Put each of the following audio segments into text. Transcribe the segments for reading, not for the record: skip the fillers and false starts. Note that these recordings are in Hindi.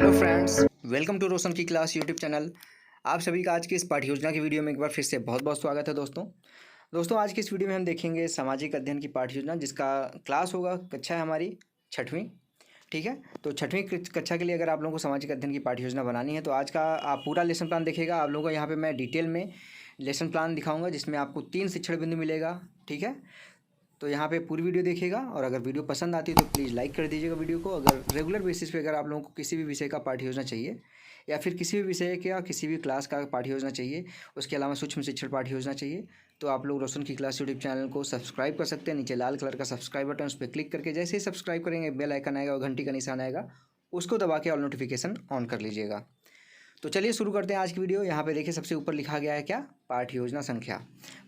हेलो फ्रेंड्स, वेलकम टू रोशन की क्लास यूट्यूब चैनल। आप सभी का आज की इस पाठ्य योजना की वीडियो में एक बार फिर से बहुत बहुत स्वागत है दोस्तों आज की इस वीडियो में हम देखेंगे सामाजिक अध्ययन की पाठ्य योजना, जिसका क्लास होगा, कक्षा है हमारी छठवीं। ठीक है, तो छठवीं कक्षा के लिए अगर आप लोगों को सामाजिक अध्ययन की पाठ्य योजना बनानी है तो आज का आप पूरा लेसन प्लान देखिएगा। आप लोगों को यहाँ पे मैं डिटेल में लेसन प्लान दिखाऊंगा, जिसमें आपको 3 शिक्षण बिंदु मिलेगा। ठीक है, तो यहाँ पे पूरी वीडियो देखिएगा और अगर वीडियो पसंद आती है तो प्लीज़ लाइक कर दीजिएगा वीडियो को। अगर रेगुलर बेसिस पे अगर आप लोगों को किसी भी विषय का पाठ्य योजना चाहिए या फिर किसी भी विषय का किसी भी क्लास का पाठ्य योजना चाहिए, उसके अलावा सूक्ष्म शिक्षण पाठ्य योजना चाहिए, तो आप लोग रोशन की क्लास यूट्यूब चैनल को सब्सक्राइब कर सकते हैं। नीचे लाल कलर का सब्सक्राइब बटन, उस पर क्लिक करके जैसे ही सब्सक्राइब करेंगे बेल आइकन आएगा और घंटी का निशान आएगा, उसको दबा के ऑल नोटिफिकेशन ऑन कर लीजिएगा। तो चलिए शुरू करते हैं आज की वीडियो। यहाँ पे देखिए सबसे ऊपर लिखा गया है क्या, पाठ्य योजना संख्या।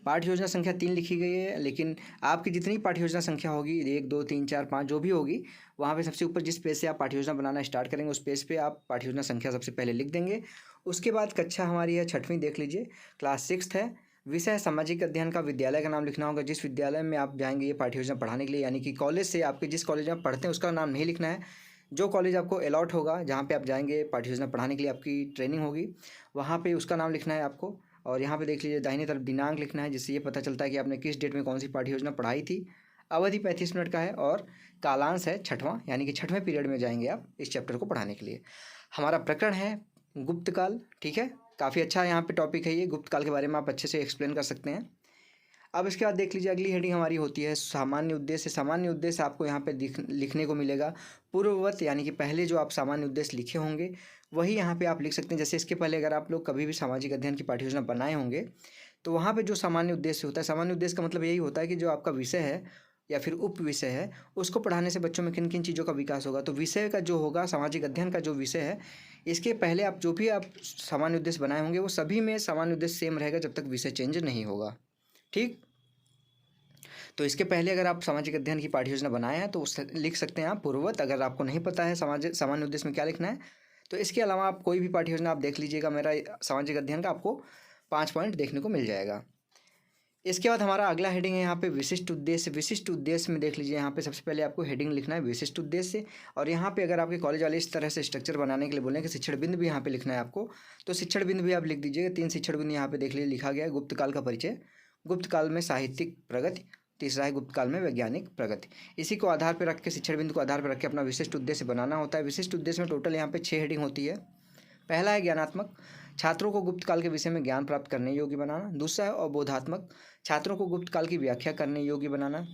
पाठ्य योजना संख्या 3 लिखी गई है, लेकिन आपकी जितनी पाठ्य योजना संख्या होगी 1 2 3 4 5 जो भी होगी, वहाँ पे सबसे ऊपर जिस पेज से आप पाठ्य योजना बनाना स्टार्ट करेंगे उस पेज पे आप पाठ्य योजना संख्या सबसे पहले लिख देंगे। उसके बाद कक्षा हमारी है छठवीं, देख लीजिए क्लास 6 है। विषय सामाजिक अध्ययन का विद्यालय का नाम लिखना होगा, जिस विद्यालय में आप जाएंगे ये पाठ्य योजना पढ़ाने के लिए, यानी कि कॉलेज से आपके जिस कॉलेज में आप पढ़ते हैं उसका नाम नहीं लिखना है। जो कॉलेज आपको अलॉट होगा, जहाँ पे आप जाएंगे पाठ्य योजना पढ़ाने के लिए, आपकी ट्रेनिंग होगी, वहाँ पे उसका नाम लिखना है आपको। और यहाँ पे देख लीजिए दाहिने तरफ दिनांक लिखना है, जिससे ये पता चलता है कि आपने किस डेट में कौन सी पाठ्य योजना पढ़ाई थी। अवधि 35 मिनट का है और कालांश है छठवां, यानी कि छठवें पीरियड में जाएंगे आप इस चैप्टर को पढ़ाने के लिए। हमारा प्रकरण है गुप्तकाल। ठीक है, काफ़ी अच्छा यहाँ पे टॉपिक है ये, गुप्तकाल के बारे में आप अच्छे से एक्सप्लेन कर सकते हैं। अब इसके बाद देख लीजिए अगली हेडिंग हमारी होती है सामान्य उद्देश्य। सामान्य उद्देश्य आपको यहाँ पे लिखने को मिलेगा पूर्ववत, यानी कि पहले जो आप सामान्य उद्देश्य लिखे होंगे वही यहाँ पे आप लिख सकते हैं। जैसे इसके पहले अगर आप लोग कभी भी सामाजिक अध्ययन की पाठ्य योजना बनाए होंगे तो वहाँ पे जो सामान्य उद्देश्य होता है, सामान्य उद्देश्य का मतलब यही होता है कि जो आपका विषय है या फिर उप विषय है, उसको पढ़ाने से बच्चों में किन किन चीज़ों का विकास होगा। तो विषय का जो होगा, सामाजिक अध्ययन का जो विषय है, इसके पहले आप जो भी आप सामान्य उद्देश्य बनाए होंगे वो सभी में सामान्य उद्देश्य सेम रहेगा जब तक विषय चेंज नहीं होगा। ठीक, तो इसके पहले अगर आप सामाजिक अध्ययन की पाठ्य योजना बनाए हैं तो उस लिख सकते हैं आप पूर्ववत। अगर आपको नहीं पता है सामान्य उद्देश्य में क्या लिखना है, तो इसके अलावा आप कोई भी पाठ्य योजना आप देख लीजिएगा, मेरा सामाजिक अध्ययन का आपको 5 पॉइंट देखने को मिल जाएगा। इसके बाद हमारा अगला हेडिंग है यहाँ पे विशिष्ट उद्देश्य। विशिष्ट उद्देश्य में देख लीजिए, यहाँ पे सबसे पहले आपको हेडिंग लिखना है विशिष्ट उद्देश्य। और यहाँ पे अगर आपके कॉलेज वाले इस तरह से स्ट्रक्चर बनाने के लिए बोलें कि शिक्षण बिंदु भी यहाँ पे लिखना है आपको, तो शिक्षण बिंदु भी आप लिख दीजिएगा। 3 शिक्षण बिंदु यहाँ पे देख लीजिए लिखा गया है। गुप्तकाल का परिचय, गुप्तकाल में साहित्यिक प्रगति, तीसरा है गुप्तकाल में वैज्ञानिक प्रगति। इसी को आधार पर रख के, शिक्षण बिंदु को आधार पर रख के अपना विशिष्ट उद्देश्य बनाना होता है। विशिष्ट उद्देश्य में टोटल यहाँ पे 6 हेडिंग होती है। पहला है ज्ञानात्मक, छात्रों को गुप्तकाल के विषय में ज्ञान प्राप्त करने योग्य बनाना। दूसरा है अवबोधात्मक, छात्रों को गुप्तकाल की व्याख्या करने योग्य बनाना।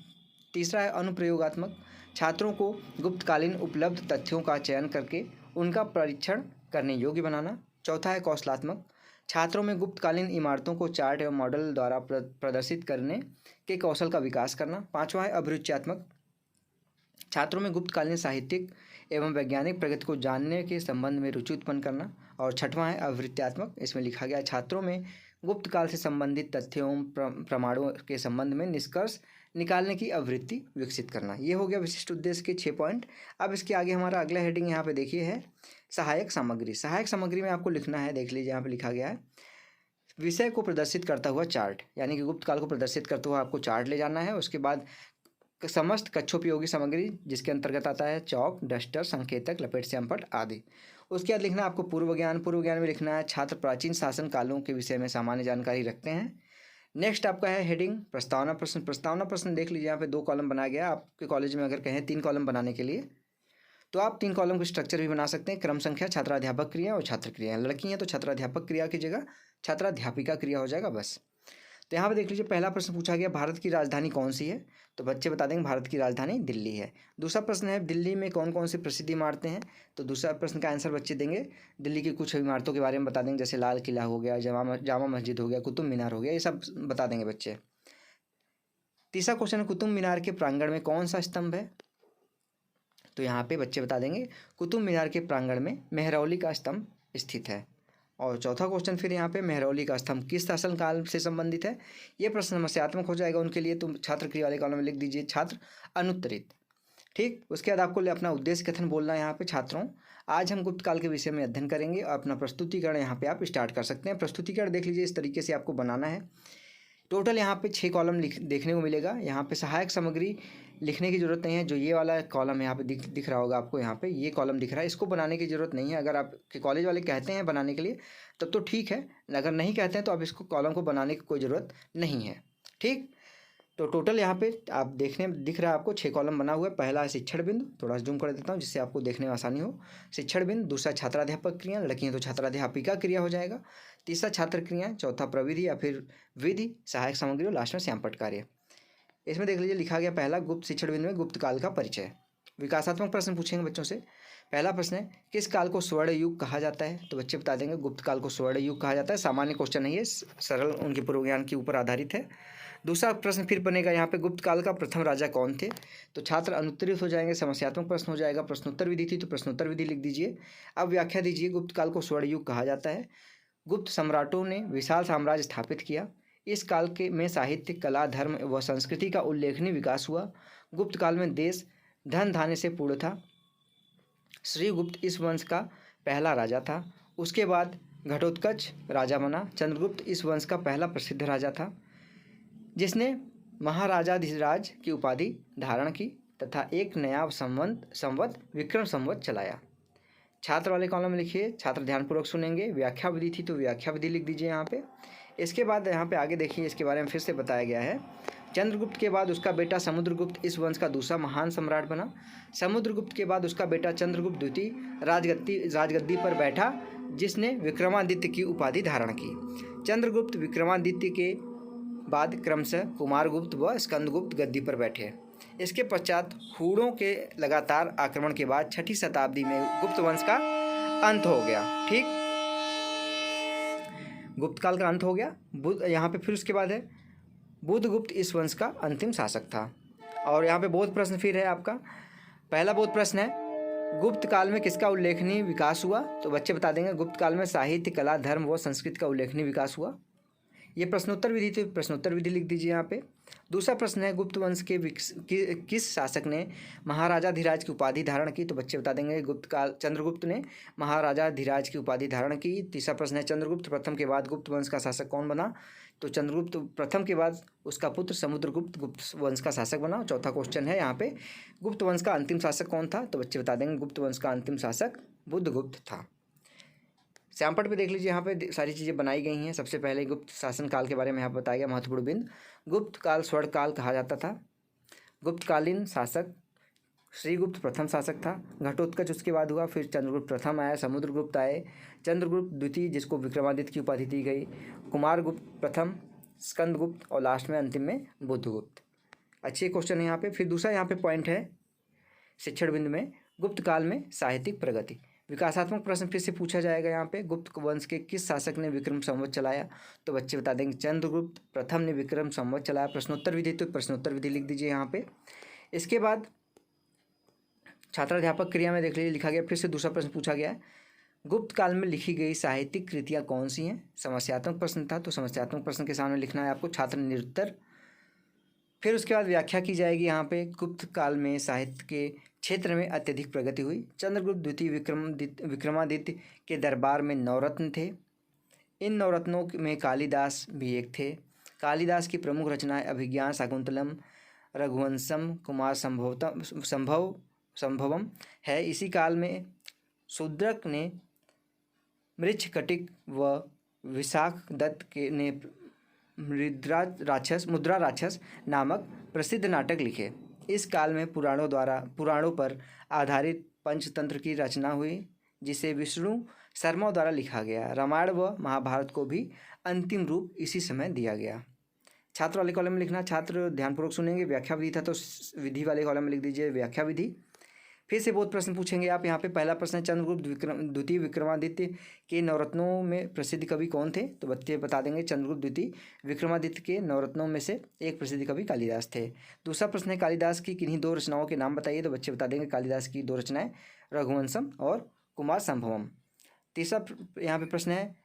तीसरा है अनुप्रयोगात्मक, छात्रों को गुप्तकालीन उपलब्ध तथ्यों का चयन करके उनका परीक्षण करने योग्य बनाना। चौथा है कौशलात्मक, छात्रों में गुप्तकालीन इमारतों को चार्ट एवं मॉडल द्वारा प्रदर्शित करने के कौशल का विकास करना। पाँचवा है अभिरुच्यात्मक, छात्रों में गुप्तकालीन साहित्यिक एवं वैज्ञानिक प्रगति को जानने के संबंध में रुचि उत्पन्न करना। और छठवां है अवृत्त्यात्मक, इसमें लिखा गया छात्रों में गुप्तकाल से संबंधित तथ्यों प्रमाणों के संबंध में निष्कर्ष निकालने की अवृत्ति विकसित करना। ये हो गया विशिष्ट उद्देश्य के 6 पॉइंट। अब इसके आगे हमारा अगला हेडिंग यहाँ पे देखिए है सहायक सामग्री। सहायक सामग्री में आपको लिखना है, देख लीजिए यहाँ पे लिखा गया है विषय को प्रदर्शित करता हुआ चार्ट, यानी कि गुप्तकाल को प्रदर्शित करते हुआ आपको चार्ट ले जाना है। उसके बाद समस्त कक्षोपयोगी सामग्री, जिसके अंतर्गत आता है चौक, डस्टर, संकेतक, लपेट श्यामपट्ट आदि। उसके बाद लिखना है आपको पूर्व ज्ञान। पूर्व ज्ञान में लिखना है छात्र प्राचीन शासन कालों के विषय में सामान्य जानकारी रखते हैं। नेक्स्ट आपका है हेडिंग प्रस्तावना प्रश्न। प्रस्तावना प्रश्न देख लीजिए, यहाँ पे 2 कॉलम बनाया गया। आपके कॉलेज में अगर कहें 3 कॉलम बनाने के लिए तो आप 3 कॉलम का स्ट्रक्चर भी बना सकते हैं। क्रम संख्या, छात्राध्यापक क्रिया और छात्र क्रिया। लड़की हैं तो छात्राध्यापक क्रिया की जगह छात्राध्यापिका क्रिया हो जाएगा बस। तो यहाँ पे देख लीजिए पहला प्रश्न पूछा गया भारत की राजधानी कौन सी है, तो बच्चे बता देंगे भारत की राजधानी दिल्ली है। दूसरा प्रश्न है दिल्ली में कौन कौन सी प्रसिद्ध इमारतें हैं, तो दूसरा प्रश्न का आंसर बच्चे देंगे दिल्ली की कुछ इमारतों के बारे में बता देंगे, जैसे लाल किला हो गया, जामा मस्जिद हो गया, कुतुब मीनार हो गया, ये सब बता देंगे बच्चे। तीसरा क्वेश्चन है कुतुब मीनार के प्रांगण में कौन सा स्तंभ है, तो यहाँ पे बच्चे बता देंगे कुतुब मीनार के प्रांगण में मेहरौली का स्तंभ स्थित है। और चौथा क्वेश्चन फिर यहाँ पे मेहरौली का स्तंभ किस शासन काल से संबंधित है, ये प्रश्न समस्यात्मक हो जाएगा उनके लिए, तो छात्र क्रिया वाले कॉलम में लिख दीजिए छात्र अनुत्तरित। ठीक, उसके बाद आपको अपना उद्देश्य कथन बोलना है। यहाँ पे छात्रों आज हम गुप्तकाल के विषय में अध्ययन करेंगे और अपना प्रस्तुतिकरण यहाँ पे आप स्टार्ट कर सकते हैं। प्रस्तुतिकरण देख लीजिए इस तरीके से आपको बनाना है। टोटल यहाँ पे 6 कॉलम देखने को मिलेगा। यहाँ पे सहायक सामग्री लिखने की ज़रूरत नहीं है। जो ये वाला कॉलम यहाँ पे दिख रहा होगा आपको, यहाँ पे ये कॉलम दिख रहा है, इसको बनाने की ज़रूरत नहीं है। अगर आपके कॉलेज वाले कहते हैं बनाने के लिए तब तो ठीक है, अगर नहीं कहते हैं तो आप इसको कॉलम को बनाने की कोई ज़रूरत नहीं है। ठीक, तो टोटल यहाँ पे आप देखने दिख रहा है आपको 6 कॉलम बना हुआ है। पहला है शिक्षण बिंदु, थोड़ा जूम कर देता हूँ जिससे आपको देखने में आसानी हो। शिक्षण बिंदु, दूसरा छात्राध्यापक क्रिया, लड़की है तो छात्राध्यापिका क्रिया हो जाएगा। तीसरा छात्र क्रिया, चौथा प्रविधि या फिर विधि, सहायक सामग्री और लास्ट में श्यामपट्ट कार्य। इसमें देख लीजिए लिखा गया पहला गुप्त शिक्षण बिंदु में गुप्त काल का परिचय। विकासात्मक प्रश्न पूछेंगे बच्चों से। पहला प्रश्न है किस काल को स्वर्ण युग कहा जाता है, तो बच्चे बता देंगे गुप्त काल को स्वर्ण युग कहा जाता है। सामान्य क्वेश्चन है ये, सरल उनके पूर्व ज्ञान के ऊपर आधारित है। दूसरा प्रश्न फिर बनेगा यहाँ पे गुप्त काल का प्रथम राजा कौन थे, तो छात्र अनुत्तरित हो जाएंगे, समस्यात्मक प्रश्न हो जाएगा। प्रश्नोत्तर विधि थी तो प्रश्नोत्तर विधि लिख दीजिए। अब व्याख्या दीजिए। गुप्त काल को स्वर्ण युग कहा जाता है। गुप्त सम्राटों ने विशाल साम्राज्य स्थापित किया। इस काल के में साहित्य, कला, धर्म व संस्कृति का उल्लेखनीय विकास हुआ। गुप्त काल में देश धन धान्य से पूर्ण था। श्रीगुप्त इस वंश का पहला राजा था। उसके बाद घटोत्कच राजा बना। चंद्रगुप्त इस वंश का पहला प्रसिद्ध राजा था जिसने महाराजाधिराज की उपाधि धारण की तथा एक नया संवत विक्रम संवत चलाया। छात्र वाले कॉलम में लिखिए, छात्र ध्यानपूर्वक सुनेंगे। व्याख्या विधि थी तो व्याख्या विधि लिख दीजिए यहाँ पे। इसके बाद यहाँ पे आगे देखिए, इसके बारे में फिर से बताया गया है। चंद्रगुप्त के बाद उसका बेटा समुद्रगुप्त इस वंश का दूसरा महान सम्राट बना। समुद्रगुप्त के बाद उसका बेटा चंद्रगुप्त द्वितीय राजगद्दी पर बैठा जिसने विक्रमादित्य की उपाधि धारण की। चंद्रगुप्त विक्रमादित्य के बाद क्रमशः कुमारगुप्त व स्कंदगुप्त गद्दी पर बैठे। इसके पश्चात हूणों के लगातार आक्रमण के बाद 6ठी शताब्दी में गुप्त वंश का अंत हो गया। ठीक, गुप्त काल का अंत हो गया। यहाँ पे फिर उसके बाद है बुधगुप्त इस वंश का अंतिम शासक था। और यहाँ पे बोध प्रश्न फिर है आपका। पहला बोध प्रश्न है गुप्त काल में किसका उल्लेखनीय विकास हुआ, तो बच्चे बता देंगे गुप्त काल में साहित्य, कला, धर्म व संस्कृति का उल्लेखनीय विकास हुआ। ये प्रश्नोत्तर विधि थी, प्रश्नोत्तर विधि लिख दीजिए यहाँ पे। दूसरा प्रश्न है गुप्त वंश के किस शासक ने महाराजाधिराज की उपाधि धारण की, तो बच्चे बता देंगे गुप्त काल चंद्रगुप्त ने महाराजाधिराज की उपाधि धारण की। तीसरा प्रश्न है चंद्रगुप्त प्रथम के बाद गुप्त वंश का शासक कौन बना, तो चंद्रगुप्त प्रथम के बाद उसका पुत्र समुद्रगुप्त गुप्त वंश का शासक बना। चौथा क्वेश्चन है यहाँ पे गुप्त वंश का अंतिम शासक कौन था, तो बच्चे बता देंगे गुप्त वंश का अंतिम शासक बुधगुप्त था। श्यामपट्ट पे देख लीजिए, यहाँ पे सारी चीज़ें बनाई गई हैं। सबसे पहले गुप्त शासन काल के बारे में यहाँ बताया गया महत्वपूर्ण बिंदु। गुप्त काल स्वर्ण काल कहा जाता था। गुप्तकालीन शासक श्रीगुप्त प्रथम शासक था। घटोत्कच उसके बाद हुआ, फिर चंद्रगुप्त प्रथम आया, समुद्रगुप्त आए, चंद्रगुप्त द्वितीय जिसको विक्रमादित्य की उपाधि दी गई, कुमारगुप्त प्रथम, स्कंदगुप्त और लास्ट में अंतिम में बुधगुप्त। अच्छे क्वेश्चन है यहाँ पे। फिर दूसरा यहाँ पे पॉइंट है शिक्षण बिंदु में गुप्त काल में साहित्यिक प्रगति। विकासात्मक प्रश्न फिर से पूछा जाएगा यहाँ पे। गुप्त वंश के किस शासक ने विक्रम संवत चलाया, तो बच्चे बता देंगे चंद्रगुप्त प्रथम ने विक्रम संवत चलाया। प्रश्नोत्तर विधि तो प्रश्नोत्तर विधि लिख दीजिए यहाँ पे। इसके बाद छात्राध्यापक क्रिया में देख लीजिए लिखा गया, फिर से दूसरा प्रश्न पूछा गया है गुप्त काल में लिखी गई साहित्यिक कृतियाँ कौन सी हैं। समस्यात्मक प्रश्न था तो समस्यात्मक प्रश्न के सामने लिखना है आपको छात्र निरुत्तर। फिर उसके बाद व्याख्या की जाएगी यहाँ पे। गुप्त काल में साहित्य के क्षेत्र में अत्यधिक प्रगति हुई। चंद्रगुप्त द्वितीय विक्रमादित्य के दरबार में नवरत्न थे। इन नवरत्नों में कालिदास भी एक थे। कालिदास की प्रमुख रचनाएं अभिज्ञान, शाकुंतलम, रघुवंशम, कुमार संभवम है। इसी काल में शूद्रक ने मृच्छकटिक व विशाख दत्त के ने मुद्रा राक्षस नामक प्रसिद्ध नाटक लिखे। इस काल में पुराणों पर आधारित पंचतंत्र की रचना हुई जिसे विष्णु शर्मा द्वारा लिखा गया। रामायण व महाभारत को भी अंतिम रूप इसी समय दिया गया। छात्र वाले कॉलम में लिखना, छात्र ध्यानपूर्वक सुनेंगे। व्याख्या विधि था तो विधि वाले कॉलम में लिख दीजिए व्याख्या विधि। फिर से बहुत प्रश्न पूछेंगे आप यहाँ पे। पहला प्रश्न है चंद्रगुप्त द्वितीय विक्रमादित्य के नवरत्नों में प्रसिद्ध कवि कौन थे, तो बच्चे बता देंगे चंद्रगुप्त द्वितीय विक्रमादित्य के नवरत्नों में से एक प्रसिद्ध कवि कालिदास थे। दूसरा प्रश्न है कालिदास की किन्हीं दो रचनाओं के नाम बताइए, तो बच्चे बता देंगे कालिदास की दो रचनाएं रघुवंशम और कुमार संभवम। तीसरा यहाँ पे प्रश्न है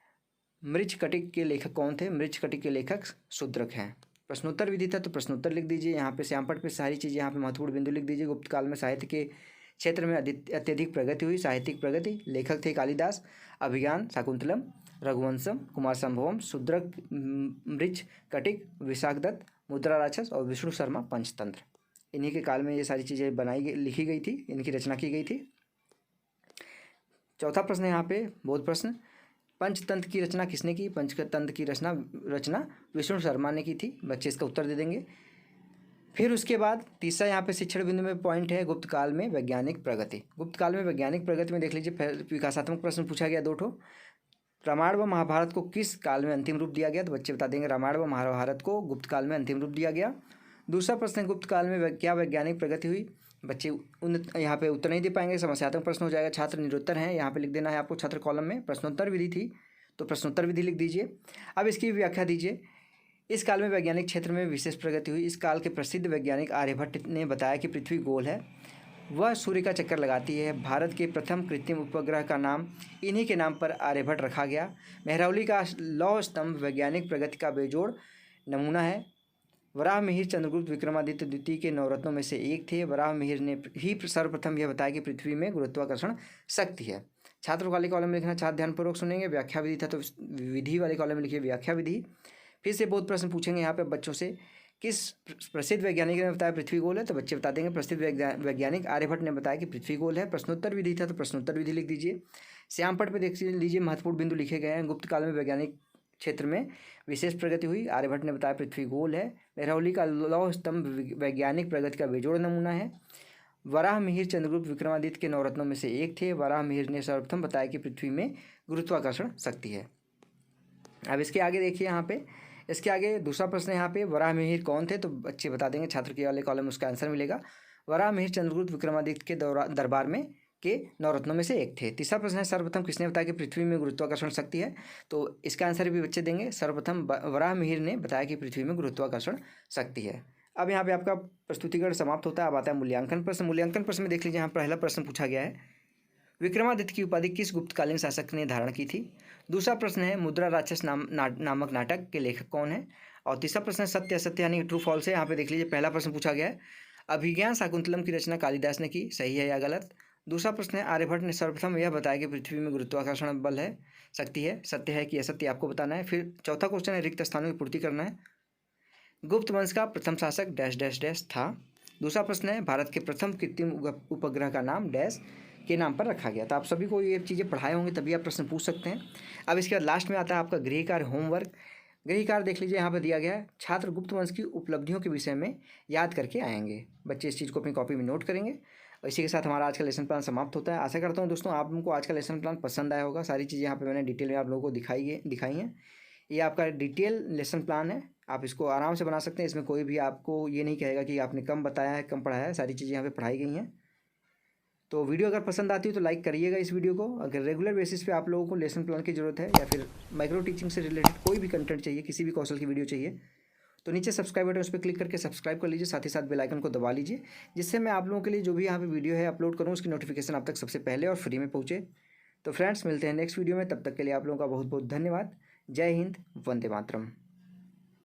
मृच्छकटिक के लेखक कौन थे, मृच्छकटिक के लेखक शूद्रक हैं। प्रश्नोत्तर विधि था तो प्रश्नोत्तर लिख दीजिए यहाँ पे। श्यामपट्ट पे सारी चीज़ें यहाँ पे महत्वपूर्ण बिंदु लिख दीजिए। गुप्त काल में साहित्य के क्षेत्र में अत्यधिक प्रगति हुई। साहित्यिक प्रगति, लेखक थे कालिदास, अभिज्ञान, शाकुंतलम, रघुवंशम, कुमार संभवम, शूद्रक मृच कटिक, विशाख दत्त, मुद्रा राक्षस और विष्णु शर्मा पंचतंत्र। इन्हीं के काल में ये सारी चीज़ें लिखी गई थी, इनकी रचना की गई थी। चौथा प्रश्न है यहाँ पे बोध प्रश्न, पंचतंत्र की रचना किसने की? पंचतंत्र की रचना विष्णु शर्मा ने की थी। बच्चे इसका उत्तर दे देंगे। फिर उसके बाद तीसरा यहाँ पे शिक्षण बिंदु में पॉइंट है गुप्त काल में वैज्ञानिक प्रगति। गुप्त काल में वैज्ञानिक प्रगति में देख लीजिए विकासात्मक प्रश्न पूछा गया 2 ठो। रामायण व महाभारत को किस काल में अंतिम रूप दिया गया? तो बच्चे बता देंगे रामायण व महाभारत को गुप्त काल में अंतिम रूप दिया गया। दूसरा प्रश्न है गुप्त काल में क्या वैज्ञानिक प्रगति हुई? बच्चे यहाँ पे उत्तर नहीं दे पाएंगे, समस्यात्मक प्रश्न हो जाएगा। छात्र निरुत्तर हैं, यहाँ पे लिख देना है आपको छात्र कॉलम में। प्रश्नोत्तर विधि थी तो प्रश्नोत्तर विधि लिख दीजिए। अब इसकी व्याख्या दीजिए। इस काल में वैज्ञानिक क्षेत्र में विशेष प्रगति हुई। इस काल के प्रसिद्ध वैज्ञानिक आर्यभट्ट ने बताया कि पृथ्वी गोल है, वह सूर्य का चक्कर लगाती है। भारत के प्रथम कृत्रिम उपग्रह का नाम इन्हीं के नाम पर आर्यभट्ट रखा गया। मेहरौली का लौह स्तंभ वैज्ञानिक प्रगति का बेजोड़ नमूना है। वराहमिहिर चंद्रगुप्त विक्रमादित्य द्वितीय के नवरत्नों में से एक थे। वराहमिहिर ने ही सर्वप्रथम यह बताया कि पृथ्वी में गुरुत्वाकर्षण शक्ति है। छात्र वाले कॉलम में लिखना, छात्र ध्यानपूर्वक सुनेंगे। व्याख्या विधि था तो विधि वाले कॉलम में लिखिए व्याख्या विधि। फिर से बहुत प्रश्न पूछेंगे यहाँ पे बच्चों से, किस प्रसिद्ध वैज्ञानिक ने बताया पृथ्वी गोल है? तो बच्चे बता देंगे प्रसिद्ध वैज्ञानिक आर्यभट्ट ने बताया कि पृथ्वी गोल है। प्रश्नोत्तर विधि था तो प्रश्नोत्तर विधि लिख दीजिए। श्यामपट पे देख लीजिए महत्वपूर्ण बिंदु लिखे गए हैं। गुप्त काल में वैज्ञानिक क्षेत्र में विशेष प्रगति हुई। आर्यभट्ट ने बताया पृथ्वी गोल है। मेहरौली का लौह स्तंभ वैज्ञानिक प्रगति का बेजोड़ नमूना है। वराहमिहिर चंद्रगुप्त विक्रमादित्य के नवरत्नों में से एक थे। वराहमिहिर ने सर्वप्रथम बताया कि पृथ्वी में गुरुत्वाकर्षण शक्ति है। अब इसके आगे देखिए यहाँ पे, इसके आगे दूसरा प्रश्न यहाँ पे, वराहमिहिर कौन थे? तो बच्चे बता देंगे छात्र के वाले कॉलम में उसका आंसर मिलेगा। वराहमिहिर चंद्रगुप्त विक्रमादित्य के दरबार में के नवरत्नों में से एक थे। तीसरा प्रश्न है सर्वप्रथम किसने बताया कि पृथ्वी में गुरुत्वाकर्षण शक्ति है? तो इसका आंसर भी बच्चे देंगे सर्वप्रथम वराहमिहिर ने बताया कि पृथ्वी में गुरुत्वाकर्षण शक्ति है। अब यहाँ पे आपका प्रस्तुतिकरण समाप्त होता है। अब आता है मूल्यांकन प्रश्न। मूल्यांकन प्रश्न में देख लीजिए, यहाँ पहला प्रश्न पूछा गया है, विक्रमादित्य की उपाधि किस गुप्तकालीन शासक ने धारण की थी? दूसरा प्रश्न है मुद्रा राक्षस नामक नाटक के लेखक कौन है? और तीसरा प्रश्न है सत्य असत्य यानी ट्रू फॉल्स है। यहाँ पे देख लीजिए पहला प्रश्न पूछा गया है, अभिज्ञान शाकुंतलम की रचना कालिदास ने की, सही है या गलत? दूसरा प्रश्न है आर्यभट्ट ने सर्वप्रथम यह बताया कि पृथ्वी में गुरुत्वाकर्षण बल है, शक्ति है, सत्य है कि असत्य आपको बताना है। फिर चौथा क्वेश्चन है रिक्त स्थानों की पूर्ति करना है। गुप्त वंश का प्रथम शासक डैश डैश डैश था। दूसरा प्रश्न है भारत के प्रथम कृत्रिम उपग्रह का नाम डैश के नाम पर रखा गया। तो आप सभी को ये चीज़ें पढ़ाए होंगे तभी आप प्रश्न पूछ सकते हैं। अब इसके बाद लास्ट में आता है आपका गृह कार्य होमवर्क। गृह कार्य देख लीजिए, यहाँ पर दिया गया है, छात्र गुप्त वंश की उपलब्धियों के विषय में याद करके आएंगे। बच्चे इस चीज़ को अपनी कॉपी में नोट करेंगे। और इसी के साथ हमारा आज का लेसन प्लान समाप्त होता है। आशा करता हूँ दोस्तों आप लोगों को आज का लेसन प्लान पसंद आया होगा। सारी चीज़ें यहाँ पर मैंने डिटेल में आप लोगों को दिखाई हैं। ये आपका डिटेल लेसन प्लान है, आप इसको आराम से बना सकते हैं। इसमें कोई भी आपको ये नहीं कहेगा कि आपने कम बताया है, कम पढ़ाया है। सारी चीज़ें यहाँ पे पढ़ाई गई हैं। तो वीडियो अगर पसंद आती है तो लाइक करिएगा इस वीडियो को। अगर रेगुलर बेसिस पे आप लोगों को लेसन प्लान की ज़रूरत है या फिर माइक्रो टीचिंग से रिलेटेड कोई भी कंटेंट चाहिए, किसी भी कौशल की वीडियो चाहिए, तो नीचे सब्सक्राइब बटन उस पर क्लिक करके सब्सक्राइब कर लीजिए। साथ ही साथ बेल आइकन को दबा लीजिए, जिससे मैं आप लोगों के लिए जो भी यहाँ पे वीडियो है अपलोड करूँ उसकी नोटिफिकेशन आप तक सबसे पहले और फ्री में पहुँचे। तो फ्रेंड्स मिलते हैं नेक्स्ट वीडियो में, तब तक के लिए आप लोगों का बहुत बहुत धन्यवाद। जय हिंद, वंदे मातरम।